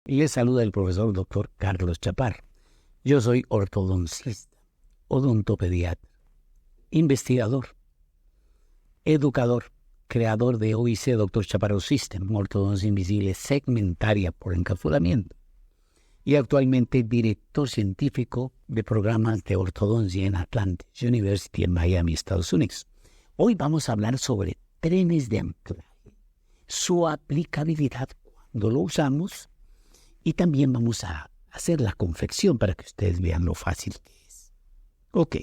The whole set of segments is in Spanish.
Y les saluda el profesor Dr. Carlos Chaparro. Yo soy ortodoncista, odontopediatra, investigador, educador, creador de OIC Dr. Chaparro System, ortodoncia invisible segmentaria por encapsulamiento, y actualmente director científico de programas de ortodoncia en Atlantic University en Miami, Estados Unidos. Hoy vamos a hablar sobre trenes de anclaje, su aplicabilidad cuando lo usamos, y también vamos a hacer la confección para que ustedes vean lo fácil que es. Ok,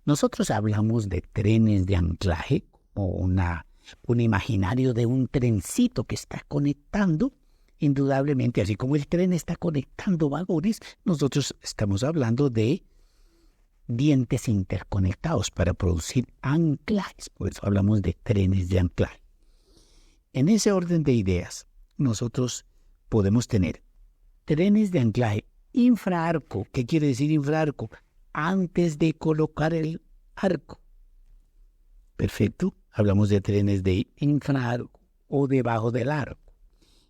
nosotros hablamos de trenes de anclaje como un imaginario de un trencito que está conectando, indudablemente, así como el tren está conectando vagones, nosotros estamos hablando de dientes interconectados para producir anclajes, por eso hablamos de trenes de anclaje. En ese orden de ideas, nosotros podemos tener trenes de anclaje infraarco. ¿Qué quiere decir infraarco? Antes de colocar el arco. Perfecto. Hablamos de trenes de infraarco o debajo del arco.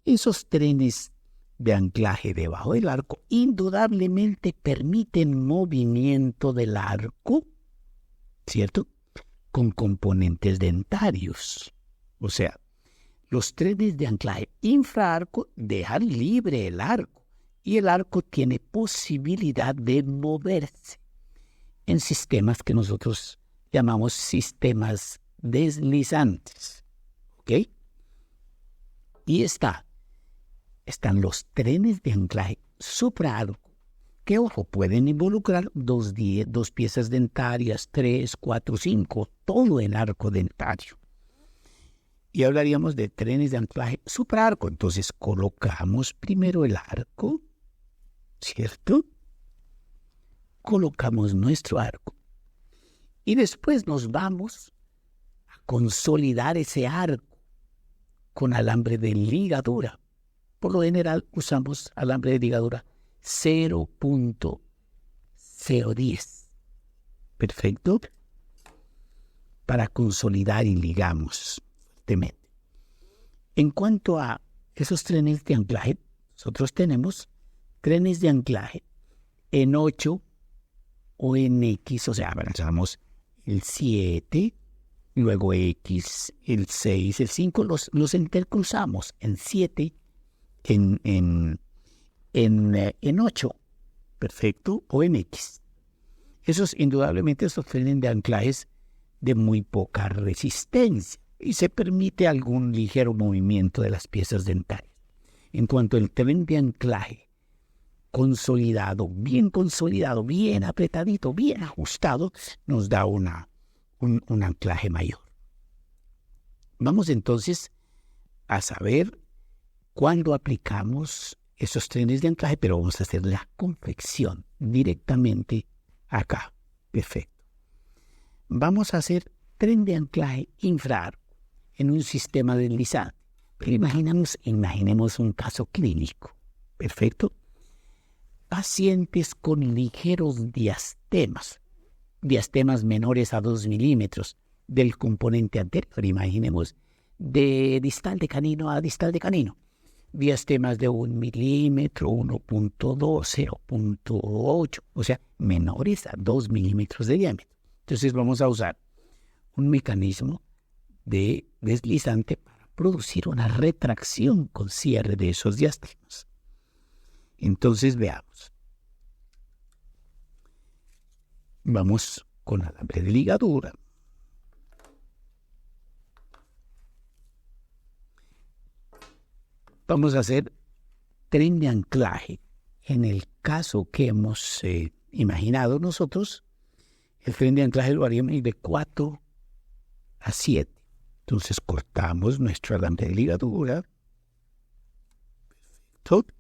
Esos trenes de anclaje debajo del arco indudablemente permiten movimiento del arco, ¿cierto? Con componentes dentarios. O sea, los trenes de anclaje infraarco dejan libre el arco y el arco tiene posibilidad de moverse en sistemas que nosotros llamamos sistemas deslizantes. ¿Ok? Y están los trenes de anclaje supraarco, que, ojo, pueden involucrar dos piezas dentarias, 3, 4, 5, todo el arco dentario. Y hablaríamos de trenes de anclaje supraarco. Entonces colocamos primero el arco, ¿cierto? Colocamos nuestro arco. Y después nos vamos a consolidar ese arco con alambre de ligadura. Por lo general usamos alambre de ligadura 0.010. Perfecto. Para consolidar y ligamos fuertemente. En cuanto a esos trenes de anclaje, nosotros tenemos trenes de anclaje en 8 o en X, o sea, abrazamos el 7, luego X, el 6, el 5, los intercruzamos en 7, en 8, perfecto, o en X. Indudablemente, esos trenes de anclajes de muy poca resistencia y se permite algún ligero movimiento de las piezas dentarias. En cuanto al tren de anclaje consolidado, bien apretadito, bien ajustado, nos da un anclaje mayor. Vamos entonces a saber cuándo aplicamos esos trenes de anclaje, pero vamos a hacer la confección directamente acá. Perfecto. Vamos a hacer tren de anclaje infraarco en un sistema deslizante. Pero imaginemos un caso clínico. Perfecto. Pacientes con ligeros diastemas menores a 2 milímetros del componente anterior, imaginemos, de distal de canino a distal de canino. Diastemas de 1 milímetro, 1.2, 0.8, o sea, menores a 2 milímetros de diámetro. Entonces vamos a usar un mecanismo de deslizante para producir una retracción con cierre de esos diastemas. Entonces veamos. Vamos con alambre de ligadura. Vamos a hacer tren de anclaje. En el caso que hemos imaginado nosotros, el tren de anclaje lo haríamos de 4 a 7. Entonces cortamos nuestro alambre de ligadura. Perfecto.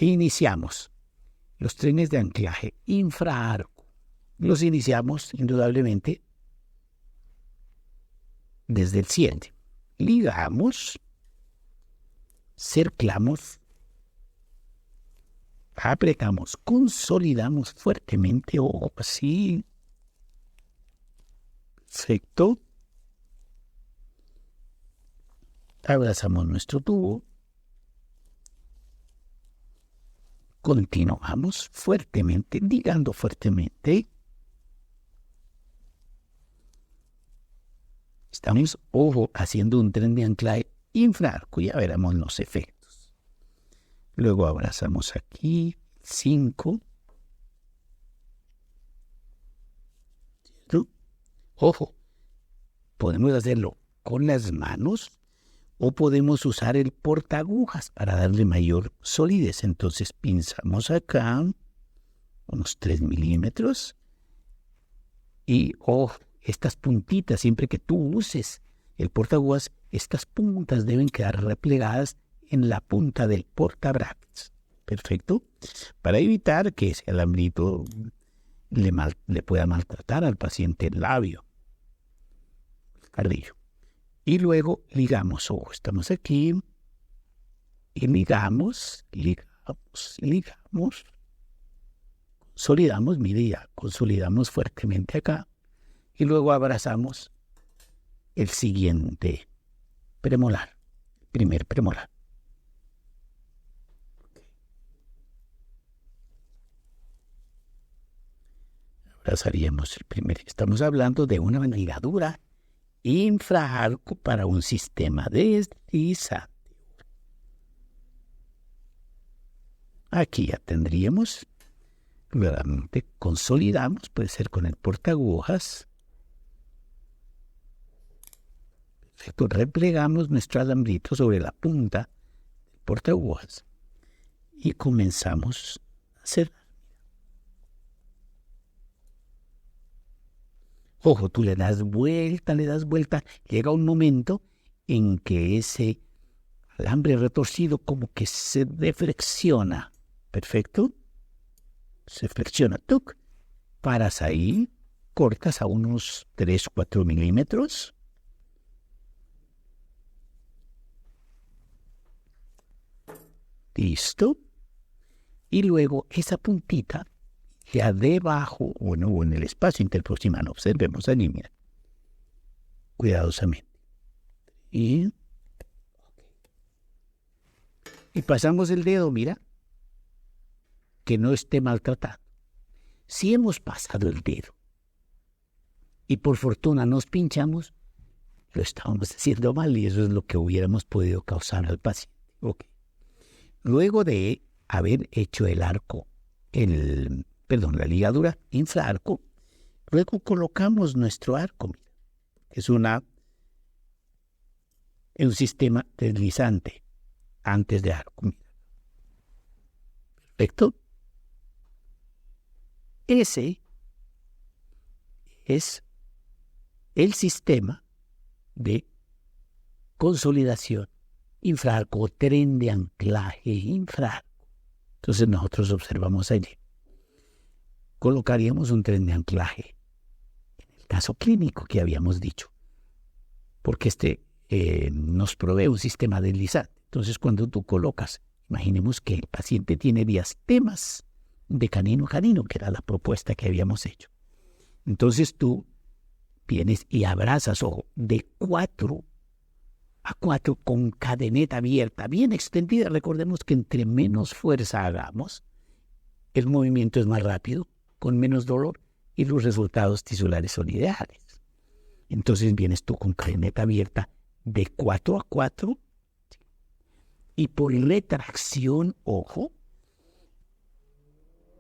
E iniciamos los trenes de anclaje infraarco. Los iniciamos indudablemente desde el 7. Ligamos, cerclamos, apretamos, consolidamos fuertemente, o así. Perfecto. Abrazamos nuestro tubo. Continuamos fuertemente, ligando fuertemente. Estamos, ojo, haciendo un tren de anclaje infraarco. Ya veremos los efectos. Luego abrazamos aquí 5. Ojo, podemos hacerlo con las manos o podemos usar el portaagujas para darle mayor solidez. Entonces pinzamos acá unos 3 milímetros y estas puntitas, siempre que tú uses el portaagujas, estas puntas deben quedar replegadas en la punta del portabrackets. Perfecto. Para evitar que ese alambrito le pueda maltratar al paciente el labio, el cardillo. Y luego ligamos, estamos aquí, y ligamos, consolidamos, mire ya, consolidamos fuertemente acá, y luego abrazamos el siguiente premolar, el primer premolar. Abrazaríamos el primer, estamos hablando de una ligadura infraarco para un sistema deslizante. Aquí ya tendríamos, nuevamente consolidamos, puede ser con el portaagujas. Perfecto, replegamos nuestro alambrito sobre la punta del portaagujas y comenzamos a hacer. Ojo, tú le das vuelta, llega un momento en que ese alambre retorcido como que se deflexiona. Perfecto. Se flexiona. Tuc. Paras ahí, cortas a unos 3-4 milímetros. Listo. Y luego esa puntita ya debajo, o en el espacio interproximal, observemos allí, mira, cuidadosamente. Y pasamos el dedo, mira, que no esté maltratado. Si hemos pasado el dedo y por fortuna nos pinchamos, lo estábamos haciendo mal y eso es lo que hubiéramos podido causar al paciente. Okay. Luego de haber hecho el arco, la ligadura infraarco, luego colocamos nuestro arco, mira, que es un sistema deslizante antes de arco. Mira. Perfecto. Ese es el sistema de consolidación infraarco, tren de anclaje infraarco. Entonces nosotros observamos allí. Colocaríamos un tren de anclaje en el caso clínico que habíamos dicho, porque nos provee un sistema deslizante. Entonces, cuando tú colocas, imaginemos que el paciente tiene diastemas de canino a canino, que era la propuesta que habíamos hecho. Entonces tú vienes y abrazas, de 4 a 4 con cadeneta abierta, bien extendida. Recordemos que entre menos fuerza hagamos, el movimiento es más rápido, con menos dolor, y los resultados tisulares son ideales. Entonces vienes tú con cadeneta abierta de 4 a 4 y por retracción,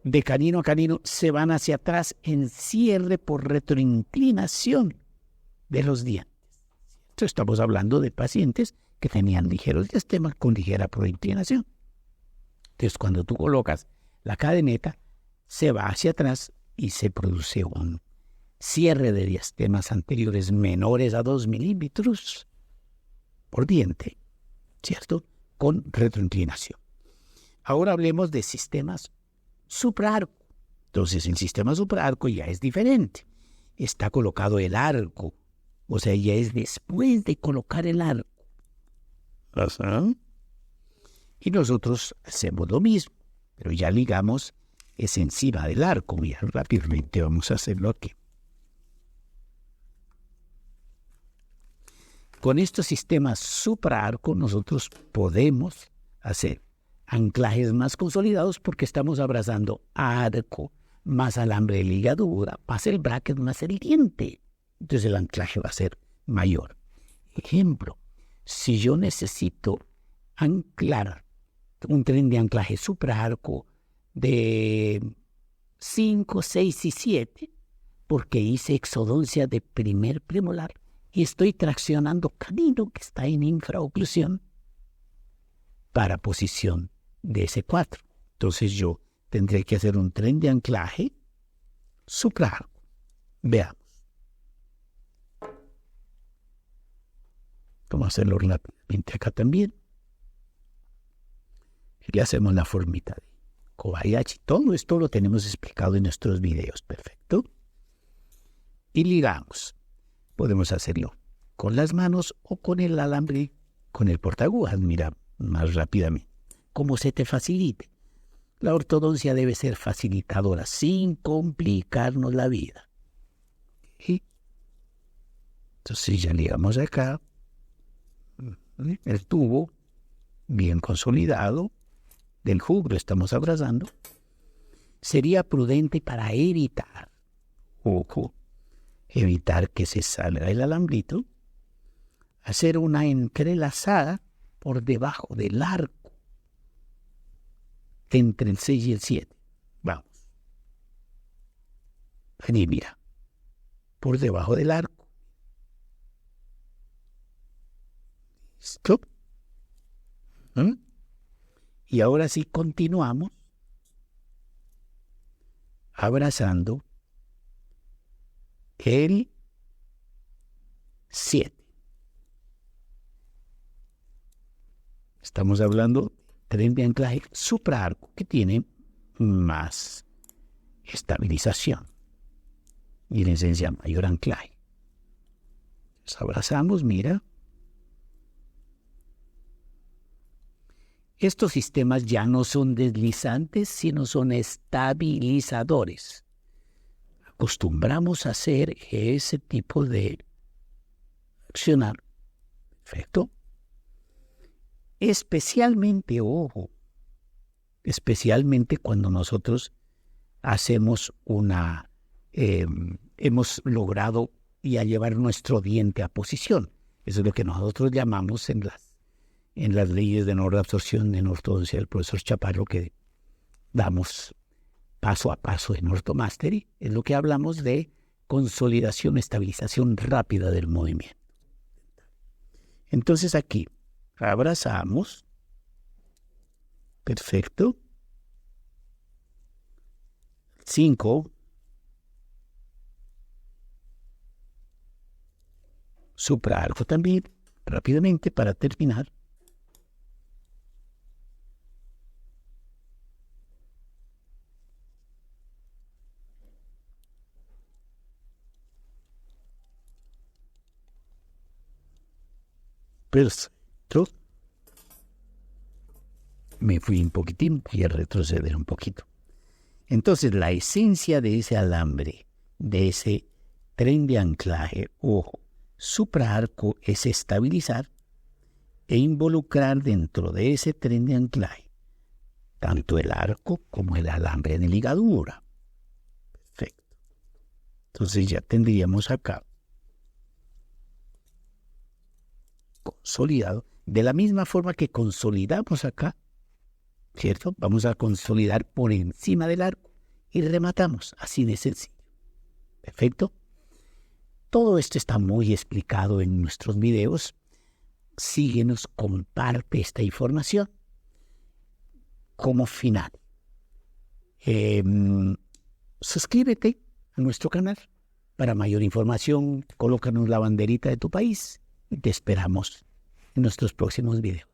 de canino a canino se van hacia atrás en cierre por retroinclinación de los dientes. Entonces estamos hablando de pacientes que tenían ligeros diastemas con ligera proinclinación. Entonces cuando tú colocas la cadeneta, se va hacia atrás y se produce un cierre de diastemas anteriores menores a 2 milímetros por diente, ¿cierto? Con retroinclinación. Ahora hablemos de sistemas supraarco. Entonces el sistema supraarco ya es diferente. Está colocado el arco, o sea, ya es después de colocar el arco. Y nosotros hacemos lo mismo, pero ya ligamos es encima del arco. Mira, rápidamente vamos a hacerlo aquí. Con estos sistemas supraarco nosotros podemos hacer anclajes más consolidados porque estamos abrazando arco más alambre de ligadura, más el bracket, más el diente. Entonces el anclaje va a ser mayor. Ejemplo, si yo necesito anclar un tren de anclaje supraarco de 5, 6 y 7, porque hice exodoncia de primer premolar y estoy traccionando canino que está en infraoclusión para posición de S4. Entonces yo tendré que hacer un tren de anclaje supraarco. Veamos. Vamos a hacerlo rápidamente acá también. Y le hacemos la formita de Kobayashi. Todo esto lo tenemos explicado en nuestros videos. Perfecto. Y ligamos. Podemos hacerlo con las manos o con el alambre, con el portagujas. Mira, más rápidamente. Como se te facilite. La ortodoncia debe ser facilitadora, sin complicarnos la vida. ¿Sí? Entonces ya ligamos acá. El tubo bien consolidado del juglo estamos abrazando. Sería prudente para evitar, ojo, evitar que se salga el alambrito, hacer una entrelazada por debajo del arco entre el 6 y el 7. Vamos. Allí mira, por debajo del arco. ¿Listo? Y ahora sí continuamos abrazando el 7. Estamos hablando tren de anclaje supraarco que tiene más estabilización y en esencia mayor anclaje. Entonces abrazamos, mira. Estos sistemas ya no son deslizantes, sino son estabilizadores. Acostumbramos a hacer ese tipo de accionar. Perfecto. Especialmente, ojo, especialmente cuando nosotros hacemos hemos logrado ya llevar nuestro diente a posición. Eso es lo que nosotros llamamos en las leyes de no reabsorción en ortodoncia del profesor Chaparro que damos paso a paso en Ortomastery, es lo que hablamos de consolidación, estabilización rápida del movimiento. Entonces aquí abrazamos, perfecto, 5, supraarco también, rápidamente para terminar. Perfecto. Me fui un poquitín, voy a retroceder un poquito. Entonces, la esencia de ese alambre, de ese tren de anclaje, ojo, supraarco es estabilizar e involucrar dentro de ese tren de anclaje tanto el arco como el alambre de ligadura. Perfecto. Entonces ya tendríamos acá consolidado, de la misma forma que consolidamos acá, ¿cierto? Vamos a consolidar por encima del arco y rematamos, así de sencillo. Perfecto. Todo esto está muy explicado en nuestros videos. Síguenos, comparte esta información. Como final, suscríbete a nuestro canal. Para mayor información, colócanos la banderita de tu país y te esperamos en nuestros próximos videos.